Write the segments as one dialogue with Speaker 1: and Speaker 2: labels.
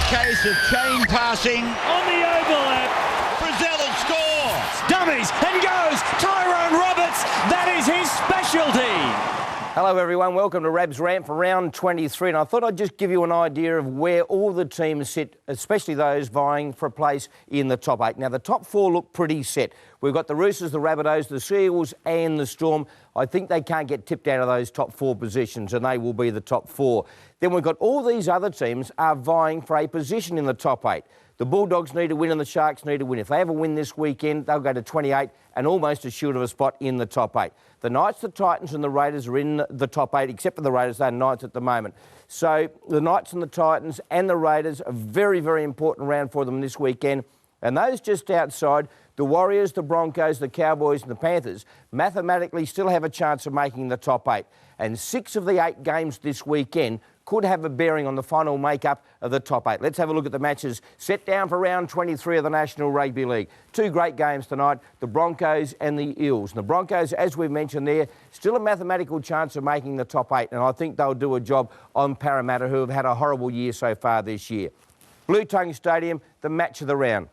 Speaker 1: case of chain passing.
Speaker 2: On the overlap.
Speaker 1: Brazil will score.
Speaker 2: Dummies and goes. Tyrone Roberts. That is his specialty.
Speaker 3: Hello everyone, welcome to RABBS'S Rant for round 23, and I thought I'd just give you an idea of where all the teams sit, especially those vying for a place in the top 8. Now the top 4 look pretty set. We've got the Roosters, the Rabbitohs, the Seagulls and the Storm. I think they can't get tipped out of those top 4 positions, and they will be the top 4. Then we've got all these other teams are vying for a position in the top 8. The Bulldogs need to win and the Sharks need to win. If they have a win this weekend, they'll go to 28 and almost assured of a spot in the top 8. The Knights, the Titans and the Raiders are in the top 8, except for the Raiders. They're Knights at the moment. So the Knights and the Titans and the Raiders, a very, very important round for them this weekend. And those just outside, the Warriors, the Broncos, the Cowboys and the Panthers, mathematically still have a chance of making the top 8. And 6 of the 8 games this weekend could have a bearing on the final makeup of the top 8. Let's have a look at the matches set down for round 23 of the National Rugby League. 2 great games tonight, the Broncos and the Eels. And the Broncos, as we've mentioned there, still a mathematical chance of making the top 8, and I think they'll do a job on Parramatta, who have had a horrible year so far this year. Blue Tongue Stadium, the match of the round.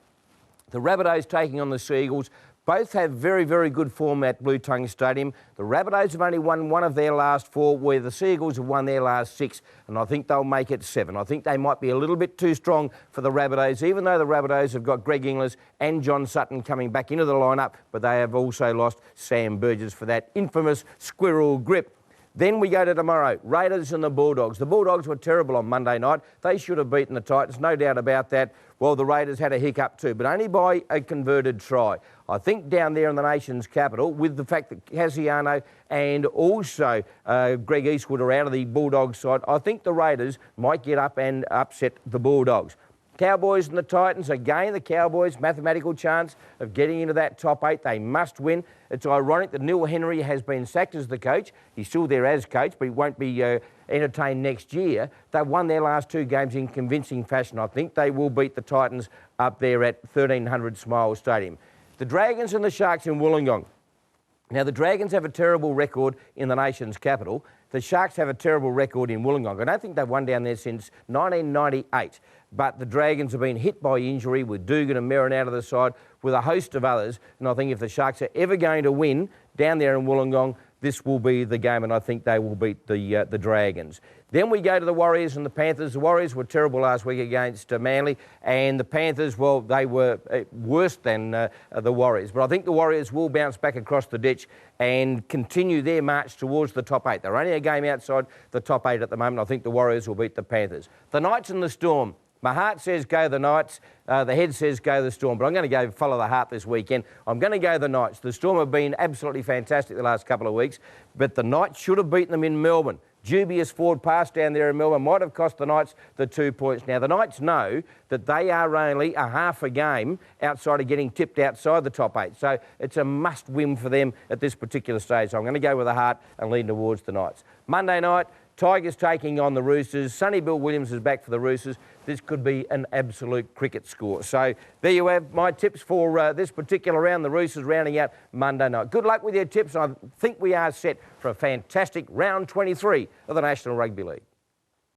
Speaker 3: The Rabbitohs taking on the Seagulls. Both have very, very good form at Blue Tongue Stadium. The Rabbitohs have only won 1 of their last 4, where the Seagulls have won their last 6, and I think they'll make it 7. I think they might be a little bit too strong for the Rabbitohs, even though the Rabbitohs have got Greg Inglis and John Sutton coming back into the lineup, but they have also lost Sam Burgess for that infamous squirrel grip. Then we go to tomorrow, Raiders and the Bulldogs. The Bulldogs were terrible on Monday night. They should have beaten the Titans, no doubt about that. Well, the Raiders had a hiccup too, but only by a converted try. I think down there in the nation's capital, with the fact that Casiano and also Greg Eastwood are out of the Bulldogs side, I think the Raiders might get up and upset the Bulldogs. Cowboys and the Titans, again, the Cowboys, mathematical chance of getting into that top 8. They must win. It's ironic that Neil Henry has been sacked as the coach. He's still there as coach, but he won't be entertained next year. They've won their last 2 games in convincing fashion. I think they will beat the Titans up there at 1300 Smile Stadium. The Dragons and the Sharks in Wollongong. Now, the Dragons have a terrible record in the nation's capital. The Sharks have a terrible record in Wollongong. I don't think they've won down there since 1998. But the Dragons have been hit by injury with Dugan and Merrin out of the side, with a host of others. And I think if the Sharks are ever going to win down there in Wollongong, this will be the game, and I think they will beat the Dragons. Then we go to the Warriors and the Panthers. The Warriors were terrible last week against Manly, and the Panthers, well, they were worse than the Warriors. But I think the Warriors will bounce back across the ditch and continue their march towards the top 8. They're only a game outside the top 8 at the moment. I think the Warriors will beat the Panthers. The Knights and the Storm. My heart says go the Knights, the head says go the Storm, but I'm going to go follow the heart this weekend. I'm going to go the Knights. The Storm have been absolutely fantastic the last couple of weeks, but the Knights should have beaten them in Melbourne. Dubious forward pass down there in Melbourne might have cost the Knights the 2 points. Now, the Knights know that they are only a half a game outside of getting tipped outside the top 8, so it's a must-win for them at this particular stage. So I'm going to go with the heart and lean towards the Knights. Monday night, Tigers taking on the Roosters. Sonny Bill Williams is back for the Roosters. This could be an absolute cricket score. So there you have my tips for this particular round, the Roosters rounding out Monday night. Good luck with your tips. I think we are set for a fantastic round 23 of the National Rugby League.